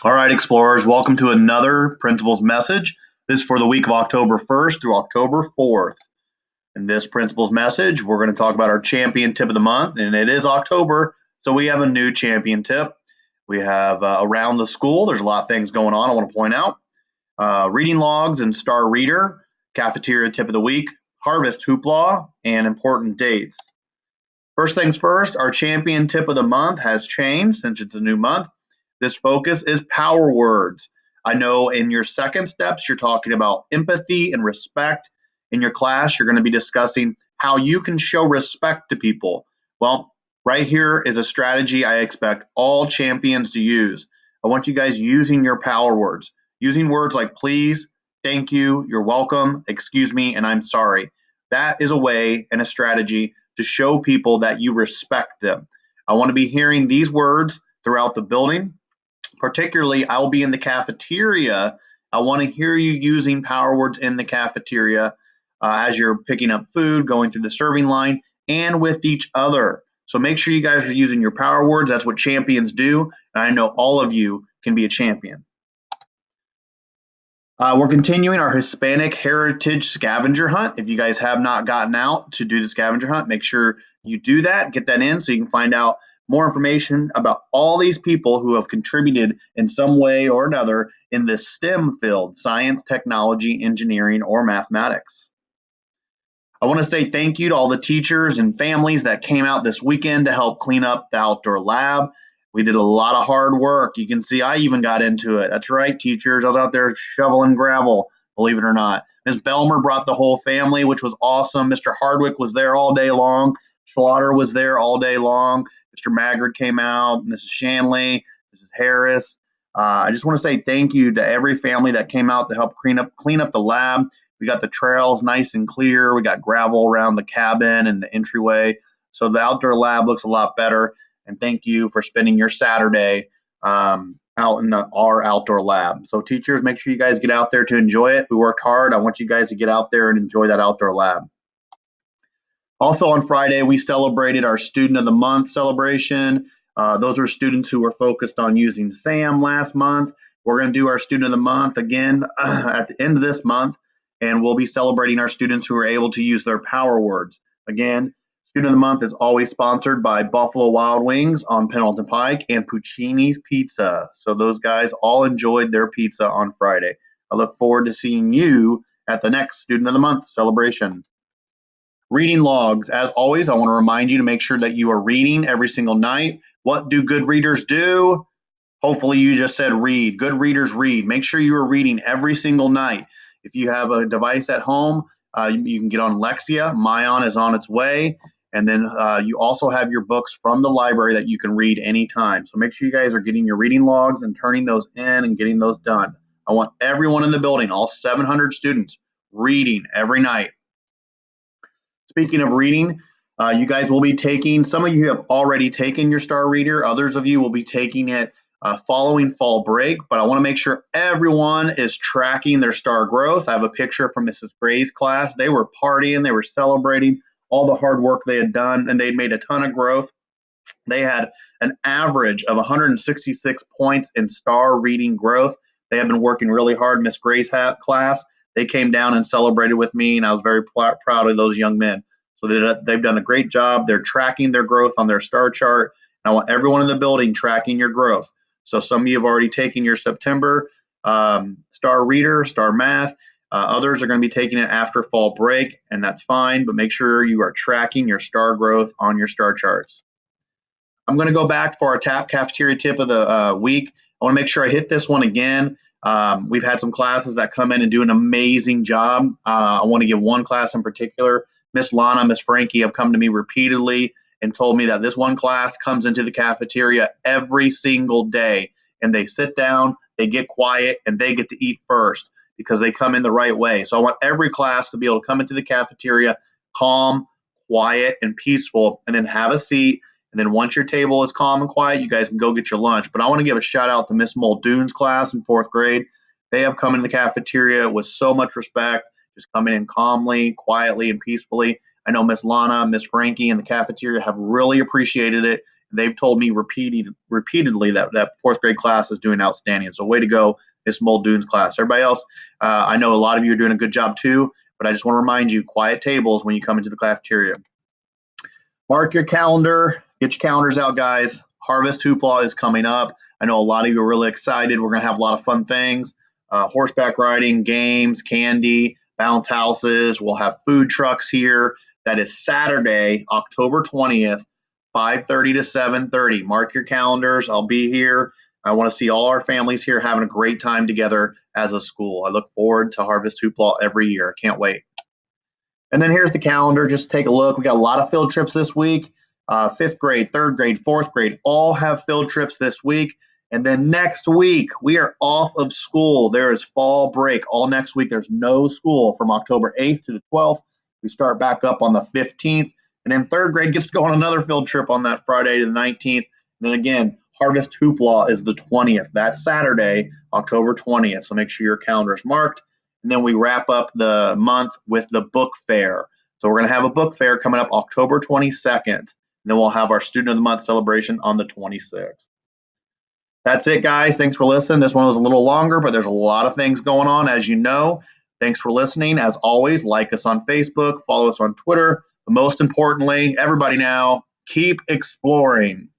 All right, explorers, welcome to another principal's message. This is for the week of October 1st through October 4th. In this principal's message, we're going to talk about our champion tip of the month, and it is October, so we have a new champion tip. We have around the school, there's a lot of things going on I want to point out. Reading logs and star reader, cafeteria tip of the week, harvest hoopla, and important dates. First things first, our champion tip of the month has changed since it's a new month. This focus is power words. I know in your second steps, you're talking about empathy and respect. In your class, you're going to be discussing how you can show respect to people. Well, right here is a strategy I expect all champions to use. I want you guys using your power words, using words like please, thank you, you're welcome, excuse me, and I'm sorry. That is a way and a strategy to show people that you respect them. I want to be hearing these words throughout the building. Particularly, I'll be in the cafeteria. I want to hear you using power words in the cafeteria as you're picking up food, going through the serving line, and with each other. So make sure you guys are using your power words. That's what champions do. And I know all of you can be a champion. We're continuing our Hispanic Heritage Scavenger Hunt. If you guys have not gotten out to do the scavenger hunt, make sure you do that, get that in so you can find out more information about all these people who have contributed in some way or another in the STEM field, science, technology, engineering, or mathematics. I want to say thank you to all the teachers and families that came out this weekend to help clean up the outdoor lab. We did a lot of hard work. You can see I even got into it. That's right, teachers. I was out there shoveling gravel, believe it or not. Ms. Belmer brought the whole family, which was awesome. Mr. Hardwick was there all day long. Slaughter was there all day long. Mr. Maggard came out, Mrs. Shanley, Mrs. Harris. I just want to say thank you to every family that came out to help clean up the lab. We got the trails nice and clear. We got gravel around the cabin and the entryway. So the outdoor lab looks a lot better. And thank you for spending your Saturday out in our outdoor lab. So teachers, make sure you guys get out there to enjoy it. We worked hard. I want you guys to get out there and enjoy that outdoor lab. Also on Friday, we celebrated our Student of the Month celebration. Those are students who were focused on using SAM last month. We're going to do our Student of the Month again at the end of this month, and we'll be celebrating our students who are able to use their power words. Again, Student of the Month is always sponsored by Buffalo Wild Wings on Pendleton Pike and Puccini's Pizza. So those guys all enjoyed their pizza on Friday. I look forward to seeing you at the next Student of the Month celebration. Reading logs. As always, I want to remind you to make sure that you are reading every single night. What do good readers do? Hopefully you just said read. Good readers read. Make sure you are reading every single night. If you have a device at home, you can get on Lexia. Mayon is on its way. And then you also have your books from the library that you can read anytime. So make sure you guys are getting your reading logs and turning those in and getting those done. I want everyone in the building, all 700 students, reading every night. Speaking of reading, you guys will be taking, some of you have already taken your star reader, others of you will be taking it following fall break, but I want to make sure everyone is tracking their star growth. I have a picture from Mrs. Gray's class. They were partying, they were celebrating all the hard work they had done, and they'd made a ton of growth. They had an average of 166 points in star reading growth. They have been working really hard. Miss Gray's class, they came down and celebrated with me, and I was very proud of those young men. So they've done a great job. They're tracking their growth on their star chart. And I want everyone in the building tracking your growth. So some of you have already taken your September star reader, star math. Others are going to be taking it after fall break, and that's fine. But make sure you are tracking your star growth on your star charts. I'm going to go back for our cafeteria tip of the week. I want to make sure I hit this one again. We've had some classes that come in and do an amazing job. I want to give one class in particular. Miss Lana, Miss Frankie have come to me repeatedly and told me that this one class comes into the cafeteria every single day, and they sit down, they get quiet, and they get to eat first because they come in the right way. So I want every class to be able to come into the cafeteria calm, quiet, and peaceful, and then have a seat. And then once your table is calm and quiet, you guys can go get your lunch. But I want to give a shout out to Miss Muldoon's class in 4th grade. They have come into the cafeteria with so much respect, just coming in calmly, quietly, and peacefully. I know Miss Lana, Miss Frankie, and the cafeteria have really appreciated it They've told me repeatedly that fourth grade class is doing outstanding. So way to go, Miss Muldoon's class. Everybody else, I know a lot of you are doing a good job too, but I just want to remind you, quiet tables when you come into the cafeteria. Mark your calendar. Get your calendars out, guys. Harvest Hoopla is coming up. I know a lot of you are really excited. We're going to have a lot of fun things. Horseback riding, games, candy, bounce houses. We'll have food trucks here. That is Saturday, October 20th, 5:30 to 7:30. Mark your calendars. I'll be here. I want to see all our families here having a great time together as a school. I look forward to Harvest Hoopla every year. Can't wait. And then here's the calendar. Just take a look. We got a lot of field trips this week. Fifth grade, third grade, fourth grade all have field trips this week. And then next week, we are off of school. There is fall break all next week. There's no school from October 8th to the 12th. We start back up on the 15th. And then third grade gets to go on another field trip on that Friday to the 19th. And then again, Harvest Hoopla is the 20th. That's Saturday, October 20th. So make sure your calendar is marked. And then we wrap up the month with the book fair. So we're going to have a book fair coming up October 22nd. And then we'll have our Student of the Month celebration on the 26th. That's it, guys. Thanks for listening. This one was a little longer, but there's a lot of things going on, as you know. Thanks for listening. As always, like us on Facebook, follow us on Twitter. But most importantly, everybody now, keep exploring.